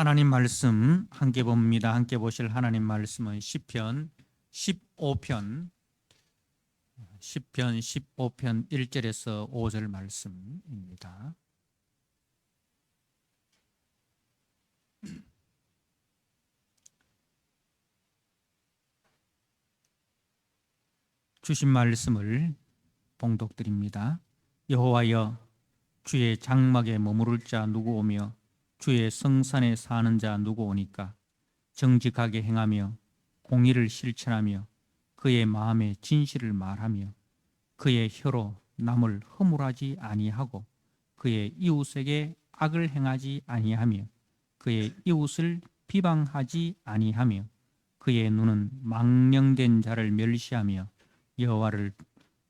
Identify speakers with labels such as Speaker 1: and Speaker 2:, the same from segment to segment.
Speaker 1: 하나님 말씀 함께 봅니다. 함께 보실 하나님 말씀은 시편 15편 1절에서 5절 말씀입니다. 주신 말씀을 봉독드립니다. 여호와여, 주의 장막에 머무를 자 누구 오며 주의 성산에 사는 자 누구 오니까? 정직하게 행하며 공의를 실천하며 그의 마음에 진실을 말하며 그의 혀로 남을 허물하지 아니하고 그의 이웃에게 악을 행하지 아니하며 그의 이웃을 비방하지 아니하며 그의 눈은 망령된 자를 멸시하며 여호와를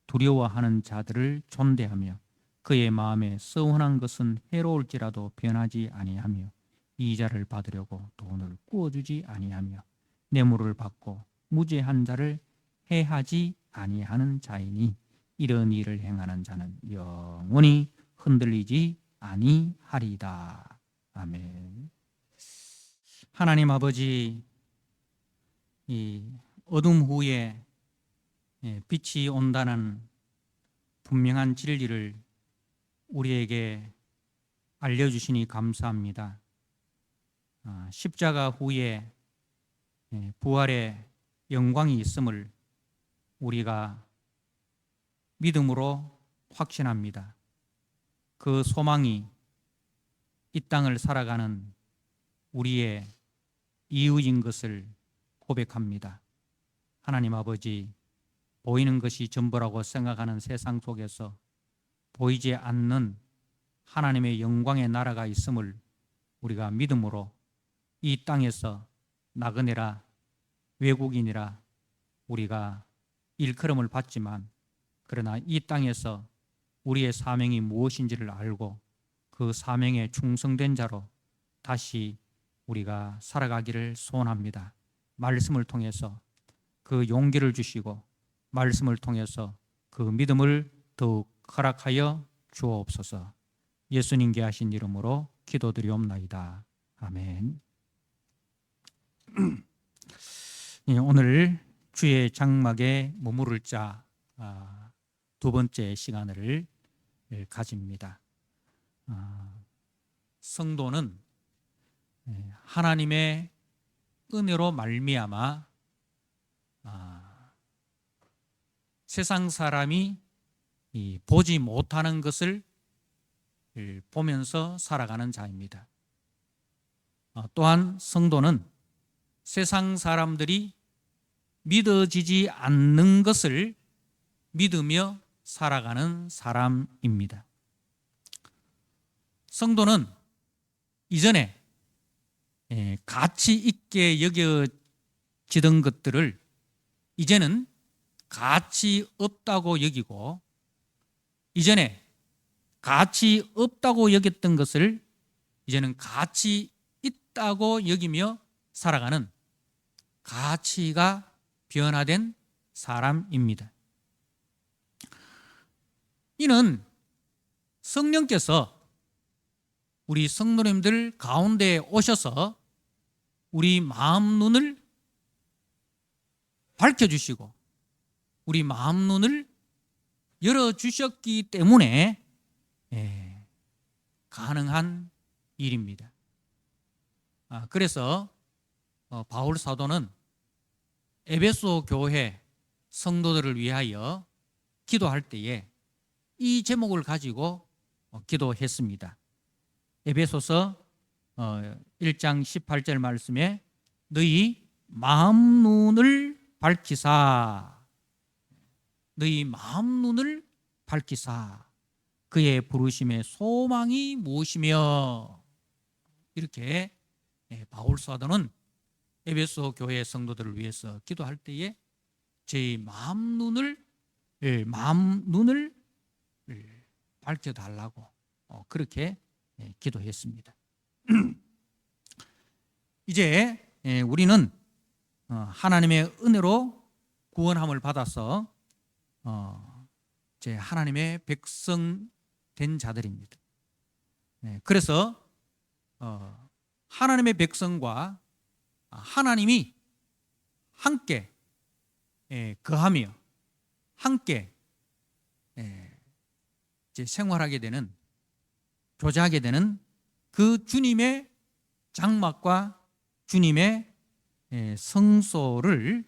Speaker 1: 두려워하는 자들을 존대하며 그의 마음에 서운한 것은 해로울지라도 변하지 아니하며 이자를 받으려고 돈을 꾸어주지 아니하며 뇌물을 받고 무죄한 자를 해하지 아니하는 자이니 이런 일을 행하는 자는 영원히 흔들리지 아니하리다. 아멘. 하나님 아버지, 이 어둠 후에 빛이 온다는 분명한 진리를 우리에게 알려주시니 감사합니다. 십자가 후에 부활의 영광이 있음을 우리가 믿음으로 확신합니다. 그 소망이 이 땅을 살아가는 우리의 이유인 것을 고백합니다. 하나님 아버지, 보이는 것이 전부라고 생각하는 세상 속에서 보이지 않는 하나님의 영광의 나라가 있음을 우리가 믿음으로 이 땅에서 나그네라 외국인이라 우리가 일컬음을 받지만 그러나 이 땅에서 우리의 사명이 무엇인지를 알고 그 사명에 충성된 자로 다시 우리가 살아가기를 소원합니다. 말씀을 통해서 그 용기를 주시고 말씀을 통해서 그 믿음을 더욱 허락하여 주옵소서. 예수님께 하신 이름으로 기도드리옵나이다. 아멘. 오늘 주의 장막에 머무를 자 두 번째 시간을 가집니다. 성도는 하나님의 은혜로 말미암아 세상 사람이 보지 못하는 것을 보면서 살아가는 자입니다. 또한 성도는 세상 사람들이 믿어지지 않는 것을 믿으며 살아가는 사람입니다. 성도는 이전에 가치 있게 여겨지던 것들을 이제는 가치 없다고 여기고 이전에 가치 없다고 여겼던 것을 이제는 가치 있다고 여기며 살아가는 가치가 변화된 사람입니다. 이는 성령께서 우리 성도님들 가운데 오셔서 우리 마음 눈을 밝혀주시고 우리 마음 눈을 열어주셨기 때문에 가능한 일입니다. 그래서 바울 사도는 에베소 교회 성도들을 위하여 기도할 때에 이 제목을 가지고 기도했습니다. 에베소서 1장 18절 말씀에 너희 마음 눈을 밝히사 너희 마음 눈을 밝히사 그의 부르심의 소망이 무엇이며 이렇게 바울 사도는 에베소 교회 성도들을 위해서 기도할 때에 제 마음 눈을 밝혀달라고 그렇게 기도했습니다. 이제 우리는 하나님의 은혜로 구원함을 받아서 제 하나님의 백성 된 자들입니다. 그래서 하나님의 백성과 하나님이 함께 거하며 함께 이제 생활하게 되는, 교제하게 되는 그 주님의 장막과 주님의 성소를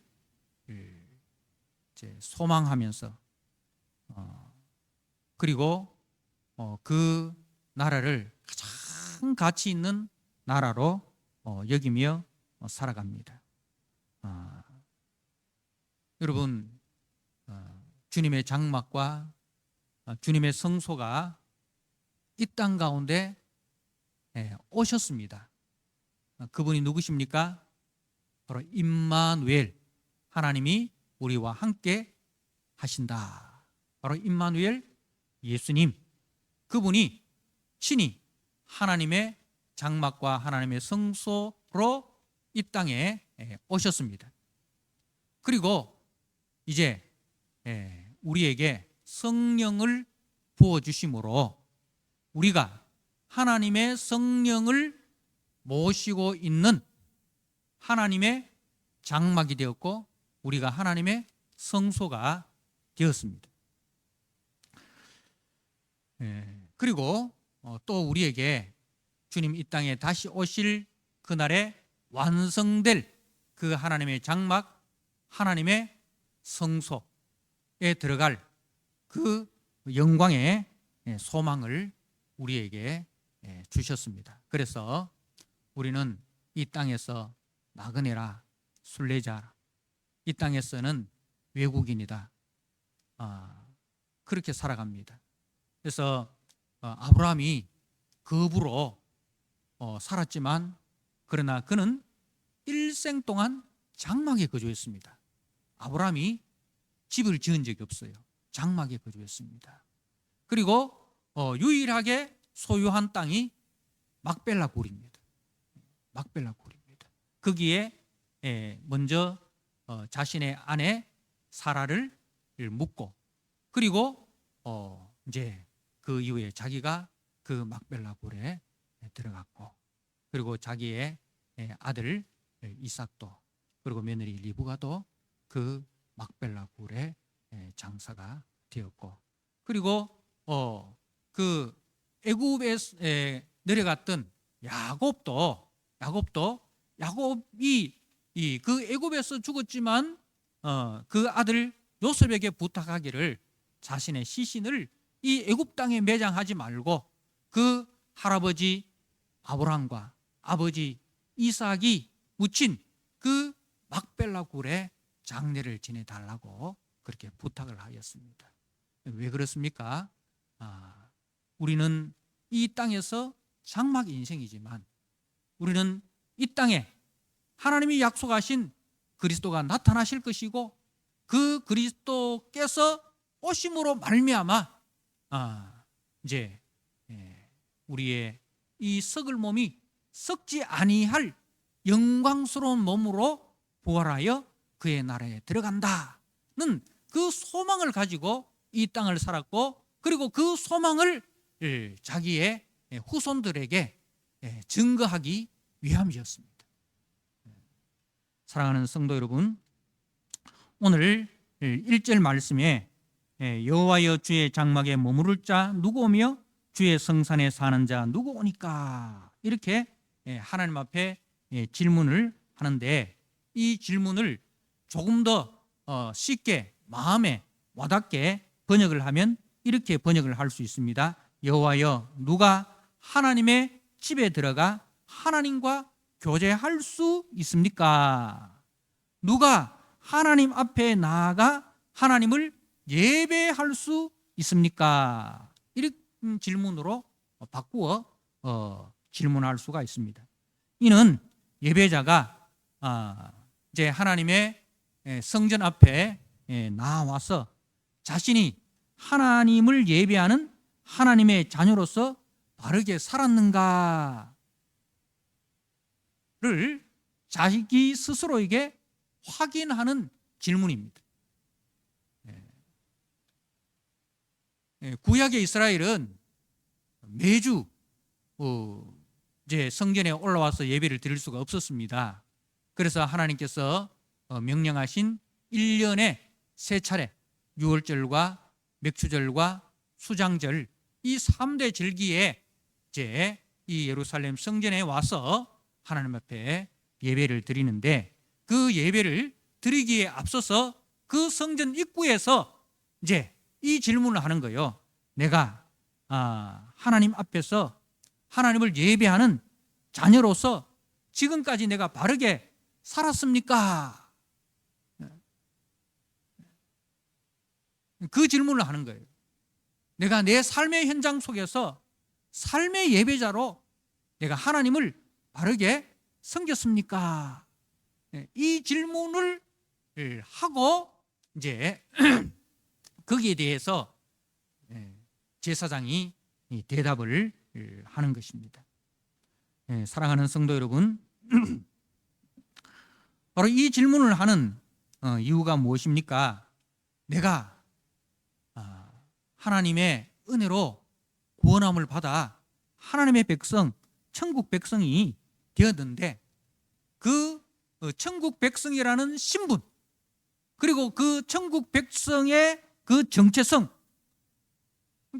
Speaker 1: 이제 소망하면서, 그리고 그 나라를 가장 가치 있는 나라로 여기며 살아갑니다. 여러분, 주님의 장막과 주님의 성소가 이 땅 가운데 오셨습니다. 그분이 누구십니까? 바로 임마누엘, 하나님이 우리와 함께 하신다. 바로 임마누엘, 예수님, 그분이 친히 하나님의 장막과 하나님의 성소로 이 땅에 오셨습니다. 그리고 이제 우리에게 성령을 부어주심으로 우리가 하나님의 성령을 모시고 있는 하나님의 장막이 되었고, 우리가 하나님의 성소가 되었습니다. 그리고 또 우리에게 주님 이 땅에 다시 오실 그날에 완성될 그 하나님의 장막, 하나님의 성소에 들어갈 그 영광의 소망을 우리에게 주셨습니다. 그래서 우리는 이 땅에서 나그네라, 순례자라, 이 땅에서는 외국인이다, 그렇게 살아갑니다. 그래서 아브라함이 거부로 살았지만, 그러나 그는 일생 동안 장막에 거주했습니다. 아브라함이 집을 지은 적이 없어요. 장막에 거주했습니다. 그리고 유일하게 소유한 땅이 막벨라 굴입니다. 막벨라 굴입니다. 거기에 먼저 자신의 아내 사라를 묻고, 그리고 이제 그 이후에 자기가 그 막벨라 굴에 들어갔고, 그리고 자기의 아들 이삭도, 그리고 며느리 리브가도 그 막벨라 굴에 장사가 되었고, 그리고 그 애굽에 내려갔던 야곱이 그 애굽에서 죽었지만 그 아들 요셉에게 부탁하기를 자신의 시신을 이 애굽 땅에 매장하지 말고 그 할아버지 아브라함과 아버지 이삭이 묻힌 그 막벨라 굴에 장례를 지내달라고 그렇게 부탁을 하였습니다. 왜 그렇습니까? 우리는 이 땅에서 장막 인생이지만, 우리는 이 땅에 하나님이 약속하신 그리스도가 나타나실 것이고, 그 그리스도께서 오심으로 말미암아 이제 우리의 이 썩을 몸이 썩지 아니할 영광스러운 몸으로 부활하여 그의 나라에 들어간다는 그 소망을 가지고 이 땅을 살았고, 그리고 그 소망을 자기의 후손들에게 증거하기 위함이었습니다. 사랑하는 성도 여러분, 오늘 1절 말씀에 여호와여 주의 장막에 머무를 자 누구 오며 주의 성산에 사는 자 누구 오니까, 이렇게 하나님 앞에 질문을 하는데, 이 질문을 조금 더 쉽게 마음에 와닿게 번역을 하면 이렇게 번역을 할 수 있습니다. 여호와여, 누가 하나님의 집에 들어가 하나님과 교제할 수 있습니까? 누가 하나님 앞에 나아가 하나님을 예배할 수 있습니까? 이런 질문으로 바꾸어 질문할 수가 있습니다. 이는 예배자가 이제 하나님의 성전 앞에 나와서 자신이 하나님을 예배하는 하나님의 자녀로서 바르게 살았는가를 자기 스스로에게 확인하는 질문입니다. 구약의 이스라엘은 매주 이제 성전에 올라와서 예배를 드릴 수가 없었습니다. 그래서 하나님께서 명령하신 1년에 3차례 유월절과 맥주절과 수장절 이 3대 절기에 이제 이 예루살렘 성전에 와서 하나님 앞에 예배를 드리는데, 그 예배를 드리기에 앞서서 그 성전 입구에서 이제 이 질문을 하는 거예요. 내가 하나님 앞에서 하나님을 예배하는 자녀로서 지금까지 내가 바르게 살았습니까? 그 질문을 하는 거예요. 내가 내 삶의 현장 속에서 삶의 예배자로 내가 하나님을 바르게 섬겼습니까? 이 질문을 하고 이제 거기에 대해서 제사장이 대답을 하는 것입니다. 사랑하는 성도 여러분, 바로 이 질문을 하는 이유가 무엇입니까? 내가 하나님의 은혜로 구원함을 받아 하나님의 백성, 천국 백성이 되었는데, 그 천국 백성이라는 신분, 그리고 그 천국 백성의 그 정체성,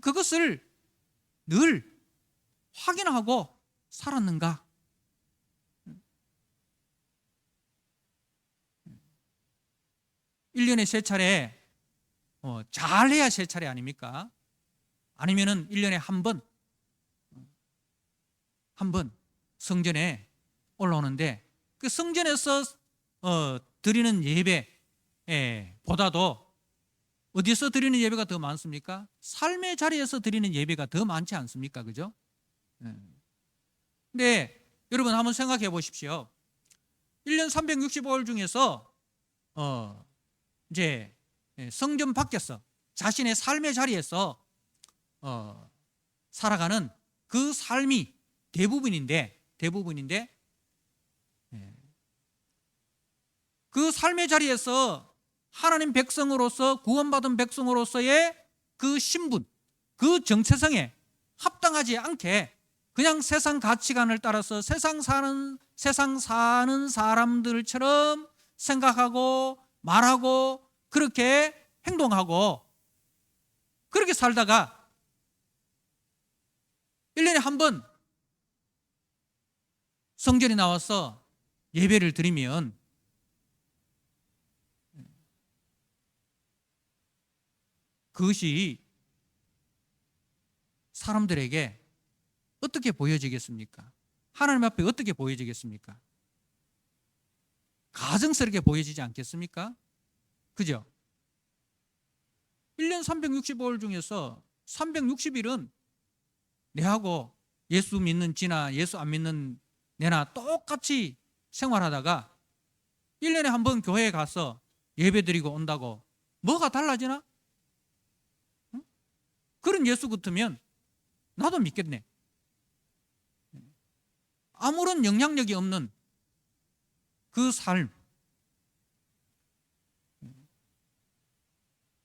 Speaker 1: 그것을 늘 확인하고 살았는가? (1년에) 3차례 잘해야 3차례 아닙니까? 아니면은 1년에 한 번 성전에 올라오는데, 그 성전에서 드리는 예배 보다도 어디서 드리는 예배가 더 많습니까? 삶의 자리에서 드리는 예배가 더 많지 않습니까? 그죠? 근데 여러분 한번 생각해 보십시오. 1년 365일 중에서 이제 성전 밖에서 자신의 삶의 자리에서 살아가는 그 삶이 대부분인데 그 삶의 자리에서 하나님 백성으로서, 구원받은 백성으로서의 그 신분, 그 정체성에 합당하지 않게 그냥 세상 가치관을 따라서 세상 사는 사람들처럼 생각하고 말하고 그렇게 행동하고 그렇게 살다가 1년에 한 번 성전에 나와서 예배를 드리면 그것이 사람들에게 어떻게 보여지겠습니까? 하나님 앞에 어떻게 보여지겠습니까? 가증스럽게 보여지지 않겠습니까? 그죠? 1년 365일 중에서 360일은 내하고 예수 믿는 지나 예수 안 믿는 내나 똑같이 생활하다가 1년에 한 번 교회에 가서 예배드리고 온다고 뭐가 달라지나? 응? 그런 예수 같으면 나도 믿겠네. 아무런 영향력이 없는 그 삶,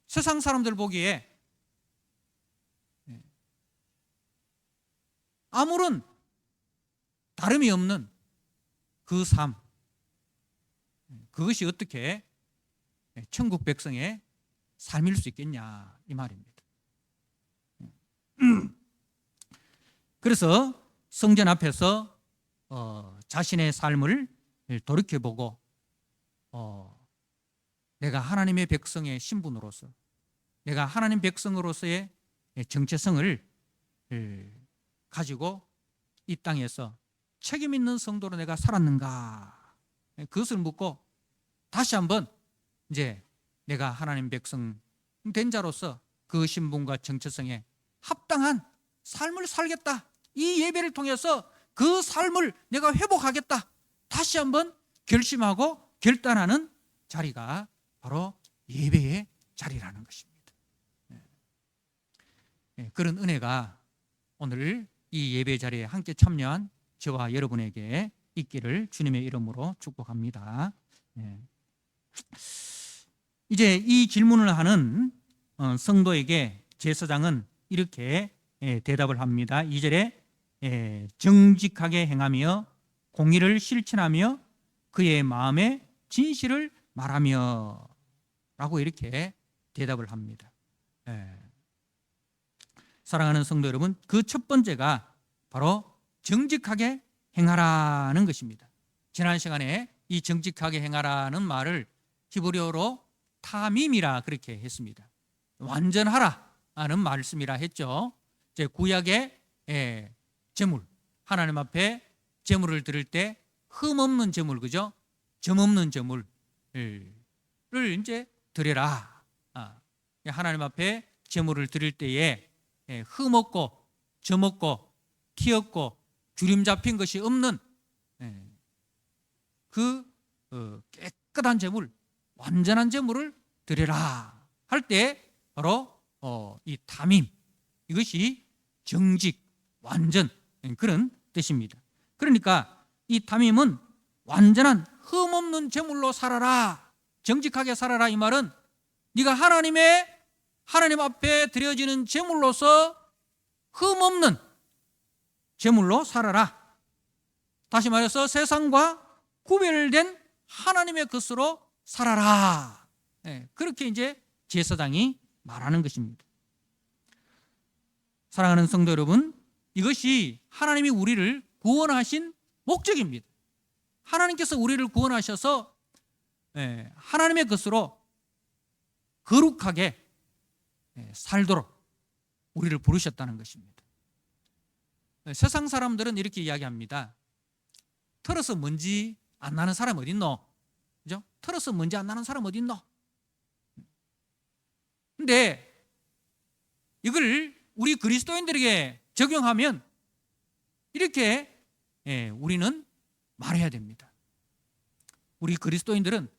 Speaker 1: 세상 사람들 보기에 아무런 다름이 없는 그 삶, 그것이 어떻게 천국 백성의 삶일 수 있겠냐, 이 말입니다. 그래서 성전 앞에서 자신의 삶을 돌이켜보고 내가 하나님의 백성의 신분으로서, 내가 하나님 백성으로서의 정체성을 가지고 이 땅에서 책임 있는 성도로 내가 살았는가, 그것을 묻고 다시 한번 이제 내가 하나님 백성 된 자로서 그 신분과 정체성에 합당한 삶을 살겠다, 이 예배를 통해서 그 삶을 내가 회복하겠다, 다시 한번 결심하고 결단하는 자리가 바로 예배의 자리라는 것입니다. 그런 은혜가 오늘 이 예배 자리에 함께 참여한 저와 여러분에게 있기를 주님의 이름으로 축복합니다. 이제 이 질문을 하는 성도에게 제사장은 이렇게 대답을 합니다. 2절에 정직하게 행하며 공의를 실천하며 그의 마음에 진실을 말하며 라고 이렇게 대답을 합니다. 사랑하는 성도 여러분, 그 첫 번째가 바로 정직하게 행하라는 것입니다. 지난 시간에 이 정직하게 행하라는 말을 히브리어로 타밈이라 그렇게 했습니다. 완전하라 하는 말씀이라 했죠. 이제 구약의 제물, 하나님 앞에 제물을 드릴 때 흠 없는 제물, 그죠? 점 없는 제물을 이제 드려라. 하나님 앞에 제물을 드릴 때에 흠 없고 점 없고 티 없고 주림 잡힌 것이 없는 그 깨끗한 제물, 완전한 제물을 드려라 할 때 바로 이 타밈, 이것이 정직, 완전, 그런 뜻입니다. 그러니까 이 타밈은 완전한 흠 없는 제물로 살아라, 정직하게 살아라. 이 말은 네가 하나님 앞에 드려지는 제물로서 흠 없는 제물로 살아라. 다시 말해서 세상과 구별된 하나님의 것으로 살아라. 그렇게 이제 제사장이 말하는 것입니다. 사랑하는 성도 여러분, 이것이 하나님이 우리를 구원하신 목적입니다. 하나님께서 우리를 구원하셔서 하나님의 것으로 거룩하게 살도록 우리를 부르셨다는 것입니다. 세상 사람들은 이렇게 이야기합니다. 털어서 먼지 안 나는 사람 어디 있노? 그죠? 털어서 먼지 안 나는 사람 어디 있노? 근데 이걸 우리 그리스도인들에게 적용하면 이렇게 우리는 말해야 됩니다. 우리 그리스도인들은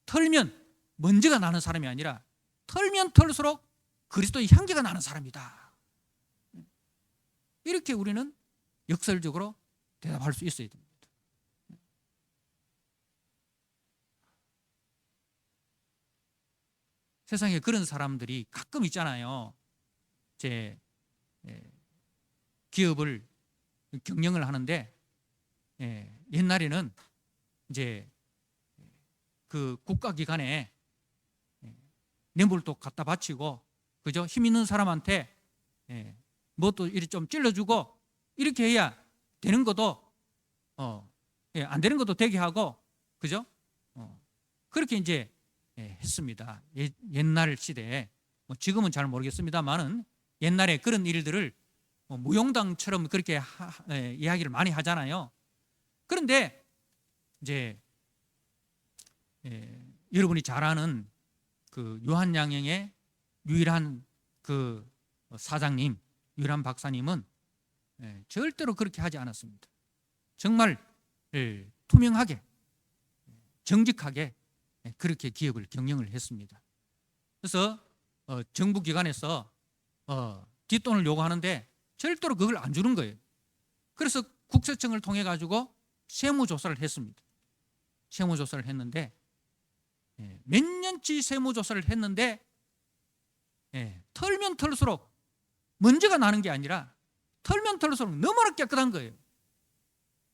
Speaker 1: 털면 먼지가 나는 사람이 아니라 털면 털수록 그리스도의 향기가 나는 사람이다. 이렇게 우리는 역설적으로 대답할 수 있어야 됩니다. 세상에 그런 사람들이 가끔 있잖아요. 제 기업을 경영을 하는데 옛날에는 이제 그 국가기관에 뇌물도 갖다 바치고, 그죠? 힘 있는 사람한테 뭣도 이렇게 좀 찔러주고 이렇게 해야 되는 것도 안 되는 것도 되게 하고, 그죠? 그렇게 이제 했습니다. 옛날 시대에, 지금은 잘 모르겠습니다만은 옛날에 그런 일들을 무용당처럼 그렇게 이야기를 많이 하잖아요. 그런데 이제 여러분이 잘 아는 그 요한양행의 유일한 그 사장님, 유일한 박사님은 절대로 그렇게 하지 않았습니다. 정말 투명하게, 정직하게 그렇게 기업을 경영을 했습니다. 그래서 정부 기관에서 뒷돈을 요구하는데 절대로 그걸 안 주는 거예요. 그래서 국세청을 통해 가지고 세무조사를 했습니다. 세무조사를 했는데 몇 년치 세무조사를 했는데 털면 털수록 먼지가 나는 게 아니라 털면 털수록 너무나 깨끗한 거예요.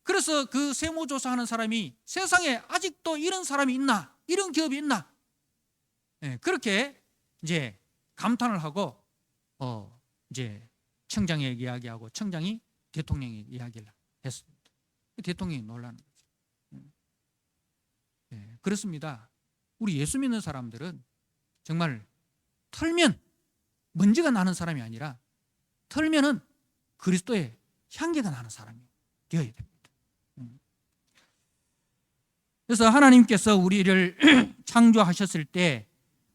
Speaker 1: 그래서 그 세무조사하는 사람이 세상에 아직도 이런 사람이 있나, 이런 기업이 있나, 그렇게 이제 감탄을 하고 이제 청장에게 이야기하고 청장이 대통령에게 이야기를 했습니다. 대통령이 놀라는 거죠. 그렇습니다. 우리 예수 믿는 사람들은 정말 털면 먼지가 나는 사람이 아니라 털면은 그리스도의 향기가 나는 사람이 되어야 됩니다. 그래서 하나님께서 우리를 창조하셨을 때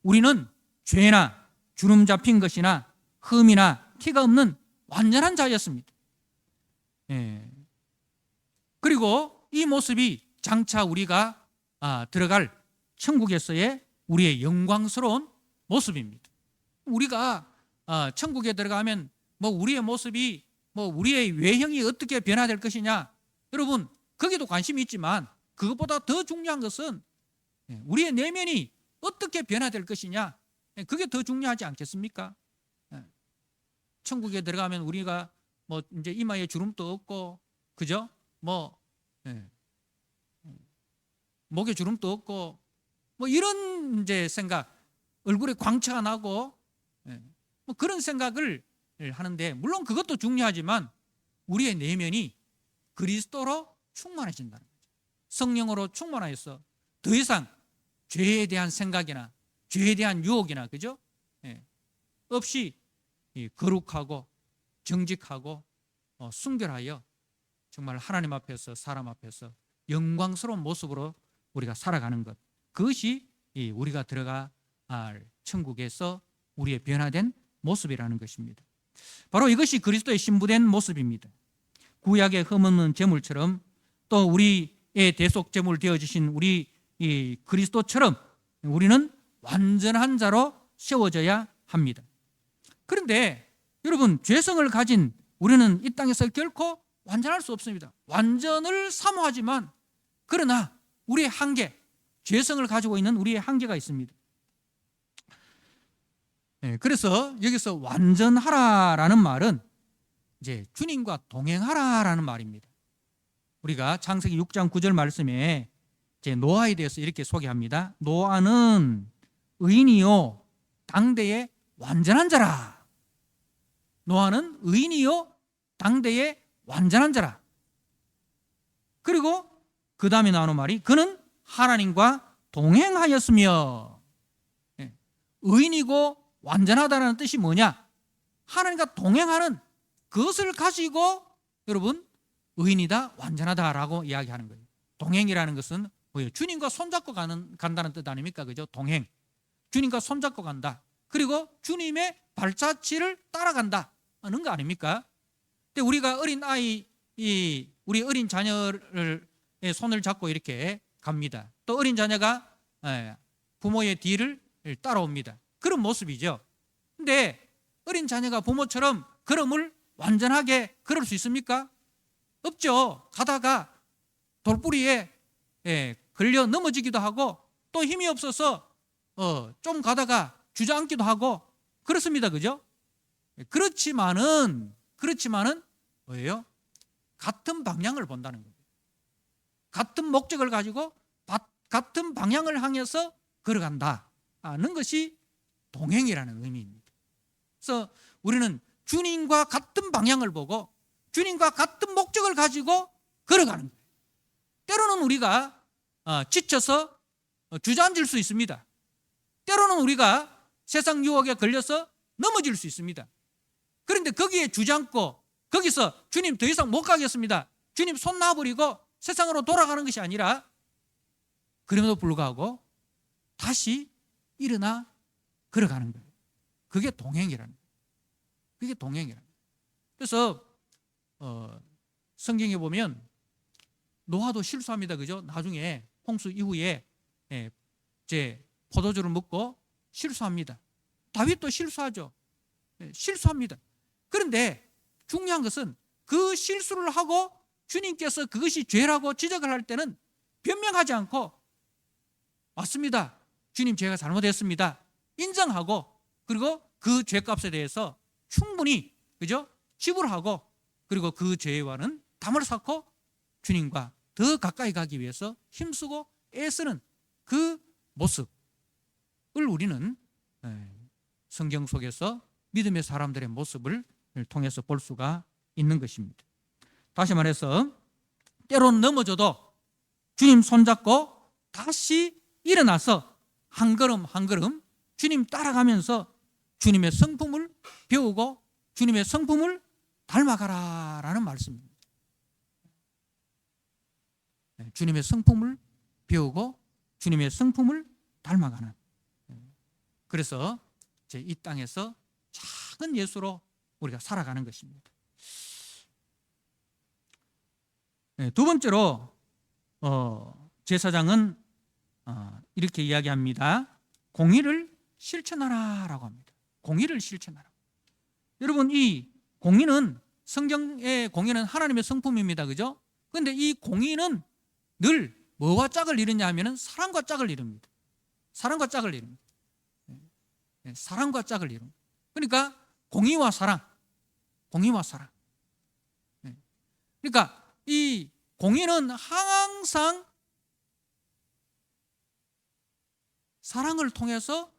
Speaker 1: 우리는 죄나 주름 잡힌 것이나 흠이나 티가 없는 완전한 자였습니다. 그리고 이 모습이 장차 우리가 들어갈 천국에서의 우리의 영광스러운 모습입니다. 우리가 천국에 들어가면 우리의 모습이 우리의 외형이 어떻게 변화될 것이냐, 여러분 거기도 관심이 있지만 그것보다 더 중요한 것은 우리의 내면이 어떻게 변화될 것이냐, 그게 더 중요하지 않겠습니까? 천국에 들어가면 우리가 뭐 이제 이마에 주름도 없고, 그죠? 뭐 예. 목에 주름도 없고, 뭐 이런 이제 생각, 얼굴에 광채가 나고, 예. 뭐 그런 생각을 하는데, 물론 그것도 중요하지만 우리의 내면이 그리스도로 충만해진다는 거죠. 성령으로 충만하여서 더 이상 죄에 대한 생각이나 죄에 대한 유혹이나, 그죠? 예. 없이 거룩하고 정직하고 순결하여 정말 하나님 앞에서 사람 앞에서 영광스러운 모습으로 우리가 살아가는 것, 그것이 우리가 들어갈 천국에서 우리의 변화된 모습이라는 것입니다. 바로 이것이 그리스도의 신부된 모습입니다. 구약의 흠없는 제물처럼, 또 우리의 대속 제물 되어주신 우리 이 그리스도처럼 우리는 완전한 자로 세워져야 합니다. 그런데 여러분, 죄성을 가진 우리는 이 땅에서 결코 완전할 수 없습니다. 완전을 사모하지만, 그러나 우리의 한계, 죄성을 가지고 있는 우리의 한계가 있습니다. 그래서 여기서 완전하라라는 말은 이제 주님과 동행하라라는 말입니다. 우리가 창세기 6장 9절 말씀에 이제 노아에 대해서 이렇게 소개합니다. 노아는 의인이요 당대의 완전한 자라. 노아는 의인이요 당대의 완전한 자라. 그리고 그 다음에 나오는 말이, 그는 하나님과 동행하였으며. 의인이고 완전하다는 뜻이 뭐냐? 하나님과 동행하는 그것을 가지고 여러분 의인이다, 완전하다라고 이야기하는 거예요. 동행이라는 것은 뭐예요? 주님과 손잡고 간다는 뜻 아닙니까? 그죠? 동행. 주님과 손잡고 간다. 그리고 주님의 발자취를 따라간다 하는 거 아닙니까? 근데 우리가 어린 아이, 우리 어린 자녀를 손을 잡고 이렇게 갑니다. 또 어린 자녀가 부모의 뒤를 따라옵니다. 그런 모습이죠. 근데 어린 자녀가 부모처럼 걸음을 완전하게 걸을 수 있습니까? 없죠. 가다가 돌뿌리에 걸려 넘어지기도 하고, 또 힘이 없어서 좀 가다가 주저앉기도 하고 그렇습니다. 그죠? 그렇지만은 뭐예요? 같은 방향을 본다는 거예요. 같은 목적을 가지고 같은 방향을 향해서 걸어간다는 것이 동행이라는 의미입니다. 그래서 우리는 주님과 같은 방향을 보고 주님과 같은 목적을 가지고 걸어가는 거예요. 때로는 우리가 지쳐서 주저앉을 수 있습니다. 때로는 우리가 세상 유혹에 걸려서 넘어질 수 있습니다. 그런데 거기에 주저앉고 거기서 주님 더 이상 못 가겠습니다, 주님 손 놔버리고 세상으로 돌아가는 것이 아니라, 그럼에도 불구하고 다시 일어나 걸어가는 거예요. 그게 동행이라는 거예요. 그게 동행이라는 거예요. 그래서 성경에 보면 노아도 실수합니다. 그죠? 나중에 홍수 이후에 이제 포도주를 먹고 실수합니다. 다윗도 실수하죠. 실수합니다. 그런데 중요한 것은 그 실수를 하고 주님께서 그것이 죄라고 지적을 할 때는 변명하지 않고, 맞습니다, 주님 제가 잘못했습니다, 인정하고, 그리고 그 죄값에 대해서 충분히, 그죠? 지불하고, 그리고 그 죄와는 담을 쌓고 주님과 더 가까이 가기 위해서 힘쓰고 애쓰는 그 모습을 우리는 성경 속에서 믿음의 사람들의 모습을 통해서 볼 수가 있는 것입니다. 다시 말해서 때로는 넘어져도 주님 손잡고 다시 일어나서 한 걸음 한 걸음 주님 따라가면서 주님의 성품을 배우고 주님의 성품을 닮아가라라는 말씀입니다. 주님의 성품을 배우고 주님의 성품을 닮아가는. 그래서 이 땅에서 작은 예수로 우리가 살아가는 것입니다. 두 번째로 제사장은 이렇게 이야기합니다. 공의를 실천하라라고 합니다. 공의를 실천하라. 여러분, 이 공의는, 성경의 공의는 하나님의 성품입니다. 그죠? 그런데 이 공의는 늘 뭐와 짝을 이루냐 하면 사랑과 짝을 이룹니다. 사랑과 짝을 이룹니다. 사랑과 짝을 이룹니다. 그러니까 공의와 사랑, 공의와 사랑. 그러니까 이 공의는 항상 사랑을 통해서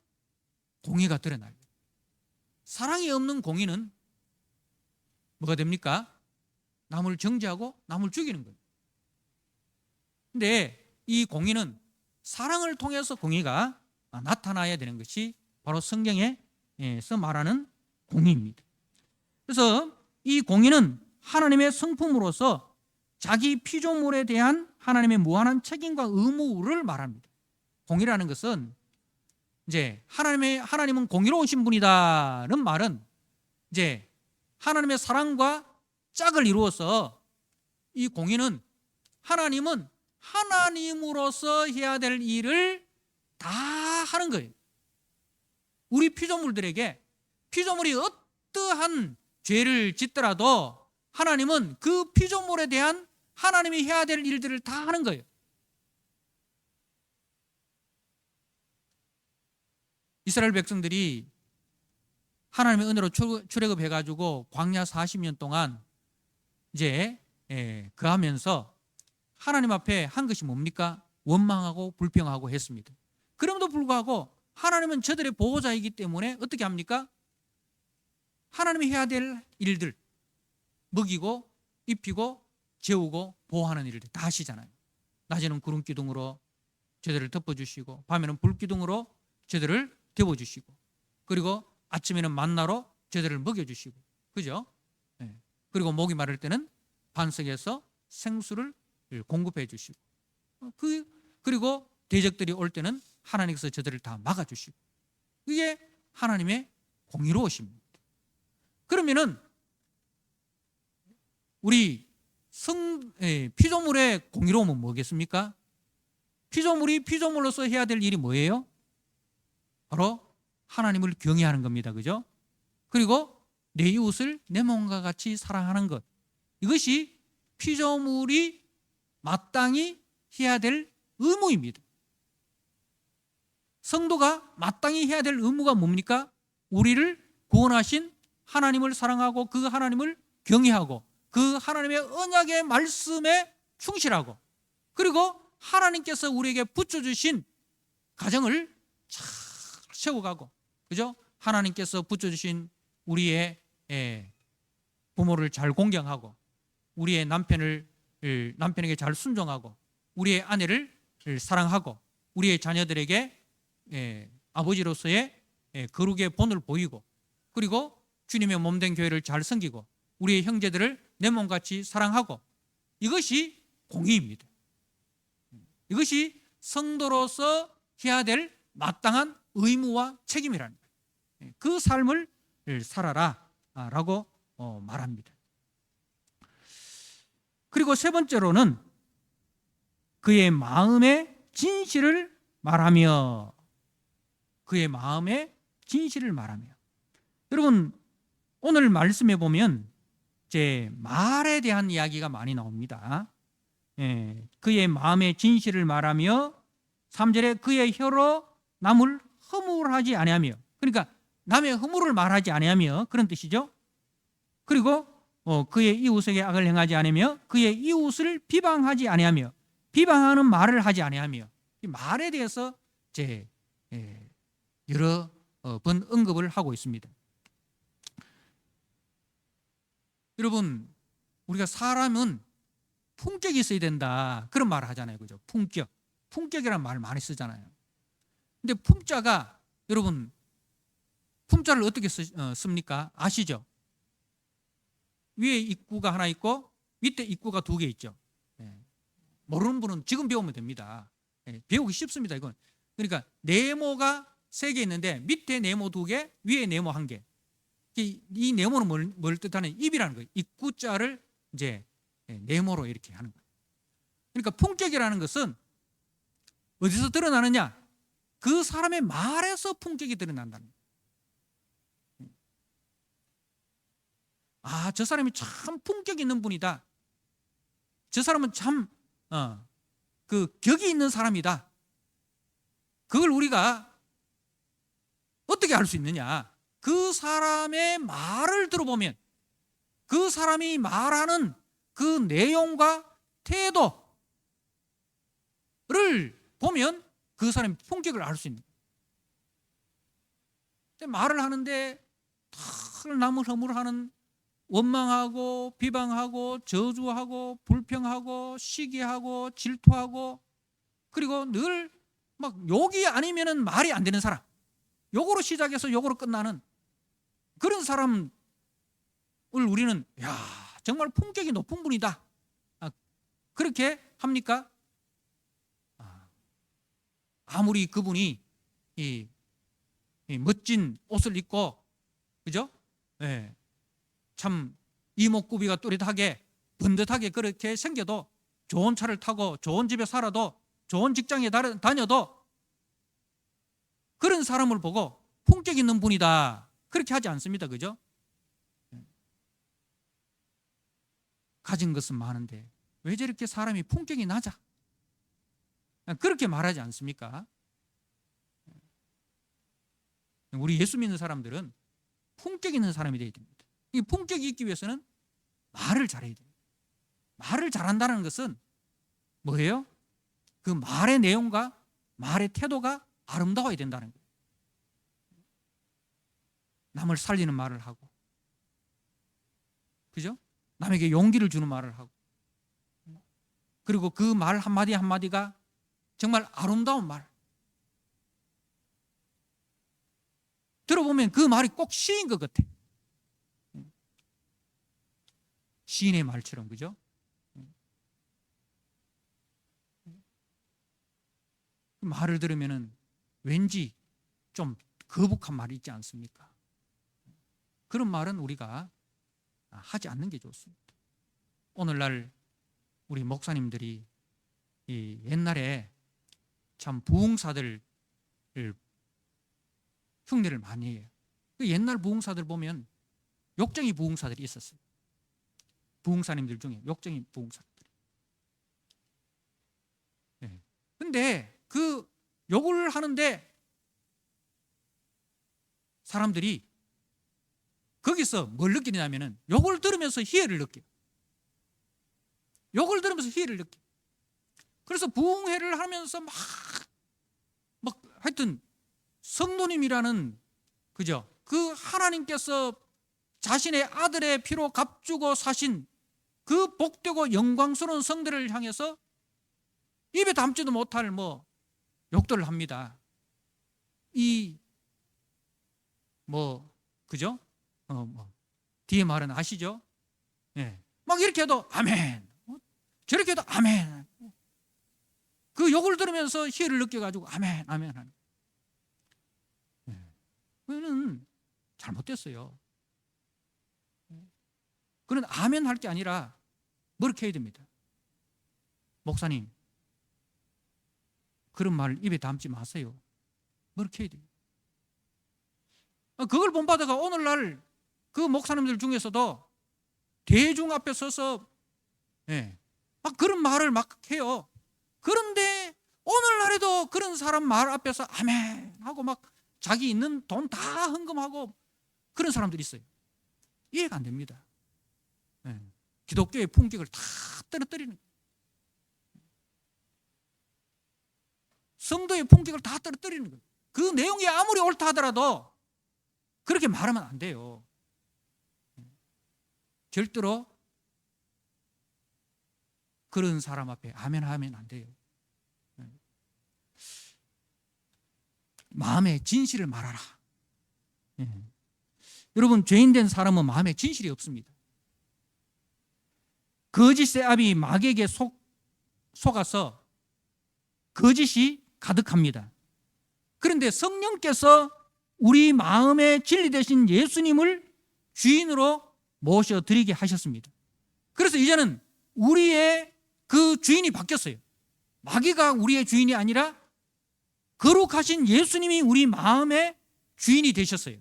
Speaker 1: 공의가 드러나요. 사랑이 없는 공의는 뭐가 됩니까? 남을 정죄하고 남을 죽이는 거예요. 근데 이 공의는 사랑을 통해서 공의가 나타나야 되는 것이 바로 성경에서 말하는 공의입니다. 그래서 이 공의는 하나님의 성품으로서 자기 피조물에 대한 하나님의 무한한 책임과 의무를 말합니다. 공의라는 것은 이제 하나님은 공의로우신 분이다는 말은 이제 하나님의 사랑과 짝을 이루어서 이 공의는 하나님은 하나님으로서 해야 될 일을 다 하는 거예요. 우리 피조물들에게 피조물이 어떠한 죄를 짓더라도 하나님은 그 피조물에 대한 하나님이 해야 될 일들을 다 하는 거예요. 이스라엘 백성들이 하나님의 은혜로 출애굽해가지고 광야 40년 동안 이제 거하면서 하나님 앞에 한 것이 뭡니까? 원망하고 불평하고 했습니다. 그럼에도 불구하고 하나님은 저들의 보호자이기 때문에 어떻게 합니까? 하나님이 해야 될 일들, 먹이고 입히고 재우고 보호하는 일들 다 하시잖아요. 낮에는 구름 기둥으로 저들을 덮어주시고 밤에는 불 기둥으로 저들을 데워주시고 그리고 아침에는 만나로 저들을 먹여주시고 그죠? 그리고 목이 마를 때는 반석에서 생수를 공급해 주시고 그리고 대적들이 올 때는 하나님께서 저들을 다 막아주시고 이게 하나님의 공의로우십니다. 그러면은 우리 피조물의 공의로움은 뭐겠습니까? 피조물이 피조물로서 해야 될 일이 뭐예요? 바로 하나님을 경외하는 겁니다. 그죠? 그리고 내 이웃을 내 몸과 같이 사랑하는 것. 이것이 피조물이 마땅히 해야 될 의무입니다. 성도가 마땅히 해야 될 의무가 뭡니까? 우리를 구원하신 하나님을 사랑하고 그 하나님을 경외하고 그 하나님의 언약의 말씀에 충실하고 그리고 하나님께서 우리에게 붙여주신 가정을 잘 세워가고 그죠? 하나님께서 붙여주신 우리의 부모를 잘 공경하고 우리의 남편에게 잘 순종하고 우리의 아내를 사랑하고 우리의 자녀들에게 아버지로서의 거룩의 본을 보이고 그리고 주님의 몸된 교회를 잘 섬기고 우리의 형제들을 내 몸같이 사랑하고 이것이 공의입니다. 이것이 성도로서 해야 될 마땅한 의무와 책임이라는 거예요. 그 삶을 살아라라고 말합니다. 그리고 세 번째로는 그의 마음의 진실을 말하며 그의 마음의 진실을 말하며 여러분 오늘 말씀에 보면 이제 말에 대한 이야기가 많이 나옵니다. 그의 마음의 진실을 말하며 3절에 그의 혀로 남을 허물하지 아니하며 그러니까 남의 허물을 말하지 아니하며 그런 뜻이죠. 그리고 그의 이웃에게 악을 행하지 아니하며 그의 이웃을 비방하지 아니하며 비방하는 말을 하지 아니하며 이 말에 대해서 이제 여러 번 언급을 하고 있습니다. 여러분 우리가 사람은 품격이 있어야 된다 그런 말을 하잖아요. 그죠? 품격이라는 말을 많이 쓰잖아요. 근데 품자가 여러분 품자를 어떻게 씁니까? 아시죠? 위에 입구가 하나 있고 밑에 입구가 2개 있죠. 모르는 분은 지금 배우면 됩니다. 배우기 쉽습니다. 이건 그러니까 네모가 3개 있는데 밑에 네모 2개, 위에 네모 1개. 이 네모는 뭘 뜻하는 입이라는 거예요. 입구자를 이제 네모로 이렇게 하는 거예요. 그러니까 품격이라는 것은 어디서 드러나느냐? 그 사람의 말에서 품격이 드러난다는 거예요. 아, 저 사람이 참 품격 있는 분이다. 저 사람은 참 그 격이 있는 사람이다. 그걸 우리가 어떻게 알 수 있느냐? 그 사람의 말을 들어보면 그 사람이 말하는 그 내용과 태도를 보면 그 사람의 품격을 알 수 있는 거예요. 말을 하는데 탁 남을 허물하는, 원망하고 비방하고 저주하고 불평하고 시기하고 질투하고, 그리고 늘 막 욕이 아니면은 말이 안 되는 사람, 욕으로 시작해서 욕으로 끝나는 그런 사람을 우리는 야, 정말 품격이 높은 분이다, 그렇게 합니까? 아무리 그분이 이 멋진 옷을 입고, 그죠? 예, 참 이목구비가 또렷하게 번듯하게 그렇게 생겨도, 좋은 차를 타고 좋은 집에 살아도, 좋은 직장에 다녀도 그런 사람을 보고 품격 있는 분이다, 그렇게 하지 않습니다. 그죠? 가진 것은 많은데 왜 저렇게 사람이 품격이 낮아? 그렇게 말하지 않습니까? 우리 예수 믿는 사람들은 품격 있는 사람이 되어야 됩니다. 이 품격이 있기 위해서는 말을 잘해야 됩니다. 말을 잘한다는 것은 뭐예요? 그 말의 내용과 말의 태도가 아름다워야 된다는 거예요. 남을 살리는 말을 하고, 그죠? 남에게 용기를 주는 말을 하고, 그리고 그 말 한마디 한마디가 정말 아름다운 말, 들어보면 그 말이 꼭 시인 것 같아. 시인의 말처럼, 그죠? 말을 들으면은 왠지 좀 거북한 말이 있지 않습니까? 그런 말은 우리가 하지 않는 게 좋습니다. 오늘날 우리 목사님들이 이 옛날에 참 부흥사들을 흉내를 많이 해요. 그 옛날 부흥사들 보면 욕쟁이 부흥사들이 있었어요. 부흥사님들 중에 욕쟁이 부흥사들. 근데 그 욕을 하는데 사람들이 거기서 뭘 느끼냐면은 욕을 들으면서 희애를 느껴요. 욕을 들으면서 희애를 느껴요. 그래서 부흥회를 하면서 막 하여튼 성도님이라는, 그죠? 그 하나님께서 자신의 아들의 피로 값주고 사신 그 복되고 영광스러운 성들을 향해서 입에 담지도 못할 욕들을 합니다. 그죠? 뒤에 말은 아시죠? 예. 막 이렇게 해도 아멘, 저렇게 해도 아멘. 그 욕을 들으면서 희애를 느껴가지고 아멘, 아멘 하는. 그거는 잘못됐어요. 그는 아멘 할 게 아니라 그렇게 해야 됩니다. 목사님, 그런 말 입에 담지 마세요. 그렇게 해야 됩니다. 그걸 본받아가 오늘날 그 목사님들 중에서도 대중 앞에 서서 막 그런 말을 막 해요. 그런데 오늘날에도 그런 사람 말 앞에서 아멘 하고 막 자기 있는 돈 다 헌금하고 그런 사람들이 있어요. 이해가 안 됩니다. 기독교의 품격을 다 떨어뜨리는, 성도의 품격을 다 떨어뜨리는 거예요. 그 내용이 아무리 옳다 하더라도 그렇게 말하면 안 돼요. 절대로 그런 사람 앞에 아멘 하면 안 돼요. 마음의 진실을 말하라. 여러분, 죄인된 사람은 마음에 진실이 없습니다. 거짓의 압이 마귀에게 속아서 거짓이 가득합니다. 그런데 성령께서 우리 마음의 진리 되신 예수님을 주인으로 모셔드리게 하셨습니다. 그래서 이제는 우리의 그 주인이 바뀌었어요. 마귀가 우리의 주인이 아니라 거룩하신 예수님이 우리 마음의 주인이 되셨어요.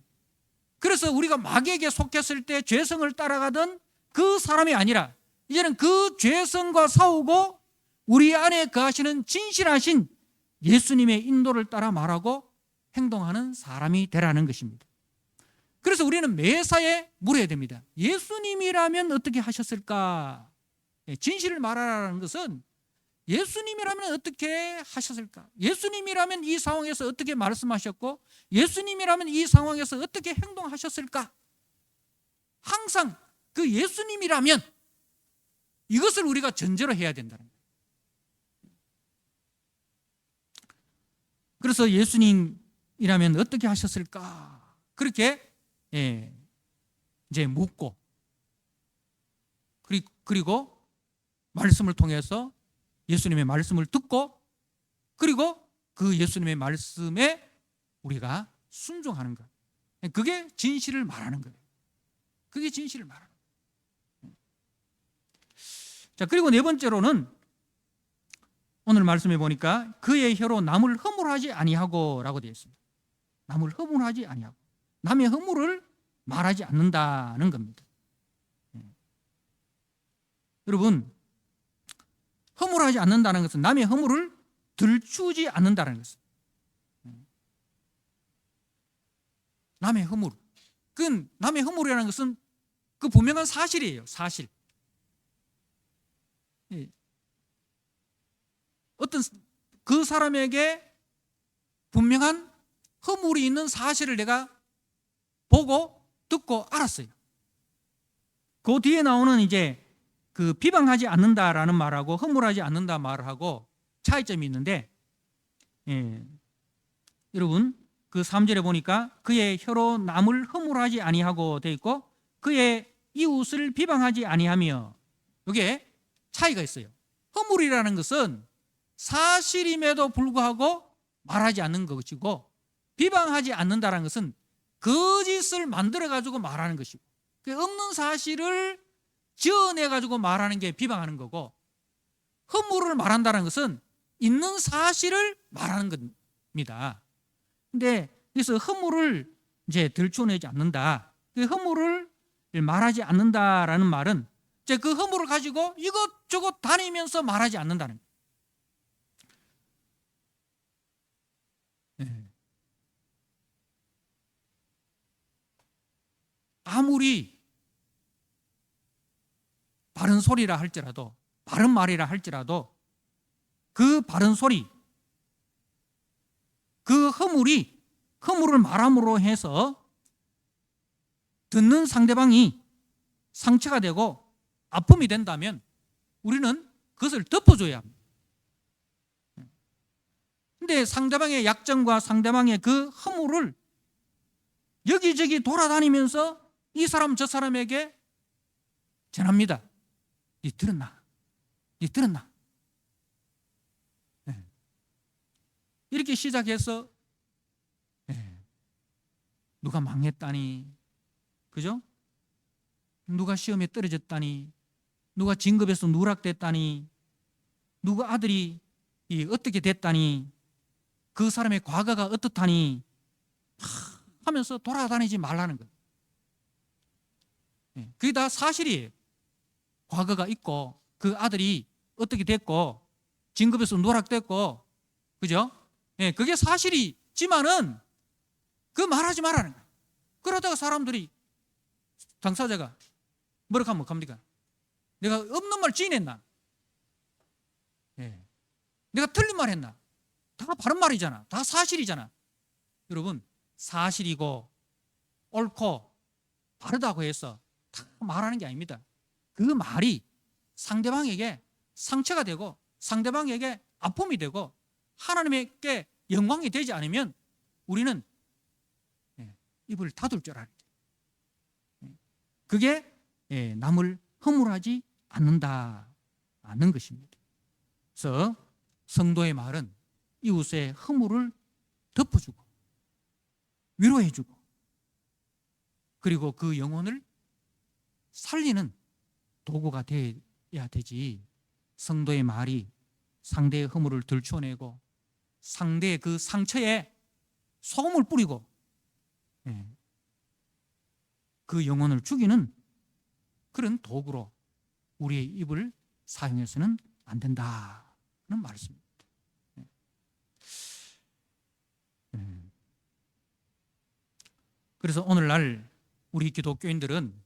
Speaker 1: 그래서 우리가 마귀에게 속했을 때 죄성을 따라가던 그 사람이 아니라 이제는 그 죄성과 싸우고 우리 안에 거하시는 진실하신 예수님의 인도를 따라 말하고 행동하는 사람이 되라는 것입니다. 그래서 우리는 매사에 물어야 됩니다. 예수님이라면 어떻게 하셨을까? 진실을 말하라는 것은 예수님이라면 어떻게 하셨을까? 예수님이라면 이 상황에서 어떻게 말씀하셨고 예수님이라면 이 상황에서 어떻게 행동하셨을까? 항상 그 예수님이라면 이것을 우리가 전제로 해야 된다는 거예요. 그래서 예수님이라면 어떻게 하셨을까? 그렇게 이제 묻고 그리고 말씀을 통해서 예수님의 말씀을 듣고 그리고 그 예수님의 말씀에 우리가 순종하는 것. 그게 진실을 말하는 거예요. 그게 진실을 말하는 거예요. 자, 그리고 네 번째로는 오늘 말씀해 보니까 그의 혀로 남을 허물하지 아니하고 라고 되어 있습니다. 남을 허물하지 아니하고 남의 허물을 말하지 않는다는 겁니다. 여러분, 허물하지 않는다는 것은 남의 허물을 들추지 않는다는 것입니다. 남의 허물. 그 남의 허물이라는 것은 그 분명한 사실이에요. 사실. 어떤 그 사람에게 분명한 허물이 있는 사실을 내가 보고 듣고 알았어요. 그 뒤에 나오는 이제 그 비방하지 않는다라는 말하고 허물하지 않는다 말하고 차이점이 있는데, 여러분 그 3절에 보니까 그의 혀로 남을 허물하지 아니하고 되어 있고 그의 이웃을 비방하지 아니하며, 이게 차이가 있어요. 허물이라는 것은 사실임에도 불구하고 말하지 않는 것이고 비방하지 않는다는 것은 거짓을 만들어 가지고 말하는 것이고 없는 사실을 지어내 가지고 말하는 게 비방하는 거고, 허물을 말한다는 것은 있는 사실을 말하는 겁니다. 근데 그래서 허물을 이제 들춰내지 않는다. 그 허물을 말하지 않는다라는 말은 이제 그 허물을 가지고 이것저것 다니면서 말하지 않는다는 거예요. 아무리 바른 소리라 할지라도, 바른 말이라 할지라도 그 바른 소리, 그 허물을 말함으로 해서 듣는 상대방이 상처가 되고 아픔이 된다면 우리는 그것을 덮어줘야 합니다. 근데 상대방의 약점과 상대방의 그 허물을 여기저기 돌아다니면서 이 사람 저 사람에게 전합니다. 니 들었나? 니 들었나? 이렇게 시작해서 누가 망했다니, 그죠? 누가 시험에 떨어졌다니, 누가 진급에서 누락됐다니, 누가 아들이 어떻게 됐다니, 그 사람의 과거가 어떻다니 하면서 돌아다니지 말라는 거예요. 그게 다 사실이에요. 과거가 있고 그 아들이 어떻게 됐고 진급에서 누락됐고, 그죠? 그게 사실이지만은 그 말하지 말라는 거예요. 그러다가 사람들이, 당사자가 뭐라고 하면 뭐 갑니까? 내가 없는 말 지어냈나? 내가 틀린 말 했나? 다 바른 말이잖아. 다 사실이잖아. 여러분, 사실이고 옳고 바르다고 해서 다 말하는 게 아닙니다. 그 말이 상대방에게 상처가 되고 상대방에게 아픔이 되고 하나님께 영광이 되지 않으면 우리는 입을 닫을 줄 알아야 돼요. 그게 남을 허물하지 않는다는 것입니다. 그래서 성도의 말은 이웃의 허물을 덮어주고 위로해주고 그리고 그 영혼을 살리는 도구가 되어야 되지, 성도의 말이 상대의 허물을 들춰내고 상대의 그 상처에 소금을 뿌리고 그 영혼을 죽이는 그런 도구로 우리의 입을 사용해서는 안 된다는 말씀입니다. 그래서 오늘날 우리 기독교인들은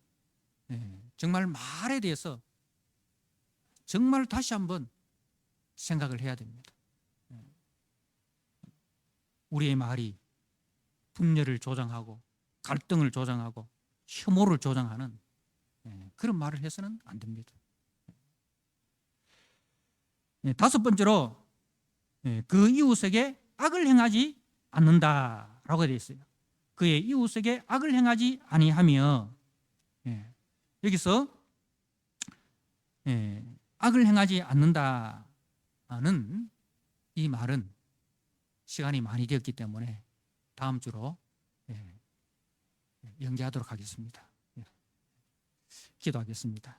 Speaker 1: 정말 말에 대해서 정말 다시 한번 생각을 해야 됩니다. 우리의 말이 분열을 조장하고 갈등을 조장하고 혐오를 조장하는 그런 말을 해서는 안 됩니다. 다섯 번째로 그 이웃에게 악을 행하지 않는다라고 되어 있어요. 그의 이웃에게 악을 행하지 아니하며, 여기서 악을 행하지 않는다는 이 말은 시간이 많이 되었기 때문에 다음 주로 연기하도록 하겠습니다. 기도하겠습니다.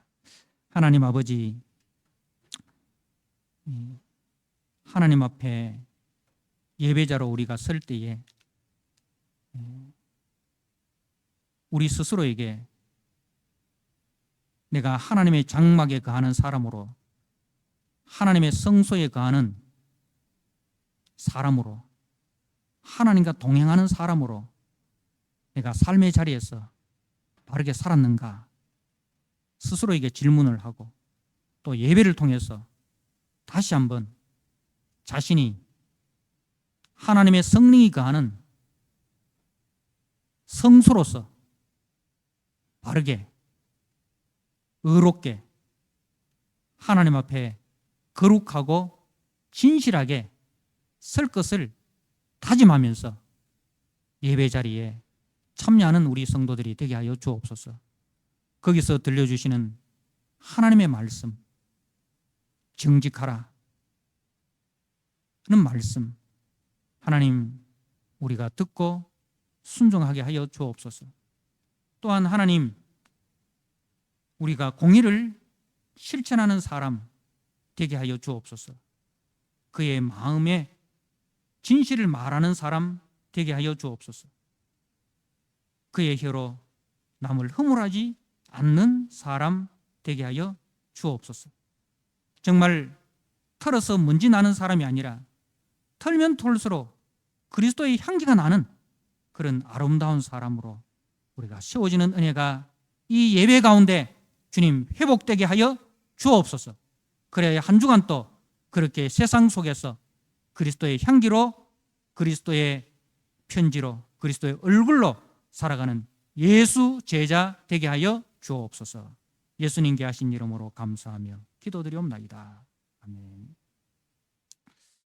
Speaker 1: 하나님 아버지, 하나님 앞에 예배자로 우리가 설 때에 우리 스스로에게 내가 하나님의 장막에 거하는 사람으로, 하나님의 성소에 거하는 사람으로, 하나님과 동행하는 사람으로 내가 삶의 자리에서 바르게 살았는가 스스로에게 질문을 하고, 또 예배를 통해서 다시 한번 자신이 하나님의 성령이 거하는 성소로서 바르게 의롭게 하나님 앞에 거룩하고 진실하게 설 것을 다짐하면서 예배 자리에 참여하는 우리 성도들이 되게 하여 주옵소서. 거기서 들려주시는 하나님의 말씀, 정직하라 하는 말씀, 하나님 우리가 듣고 순종하게 하여 주옵소서. 또한 하나님, 우리가 공의를 실천하는 사람 되게 하여 주옵소서. 그의 마음에 진실을 말하는 사람 되게 하여 주옵소서. 그의 혀로 남을 허물하지 않는 사람 되게 하여 주옵소서. 정말 털어서 먼지 나는 사람이 아니라 털면 털수록 그리스도의 향기가 나는 그런 아름다운 사람으로 우리가 세워지는 은혜가 이 예배 가운데 주님 회복되게 하여 주옵소서. 그래야 한 주간 또 그렇게 세상 속에서 그리스도의 향기로, 그리스도의 편지로, 그리스도의 얼굴로 살아가는 예수 제자 되게 하여 주옵소서. 예수님께 하신 이름으로 감사하며 기도드리옵나이다. 아멘.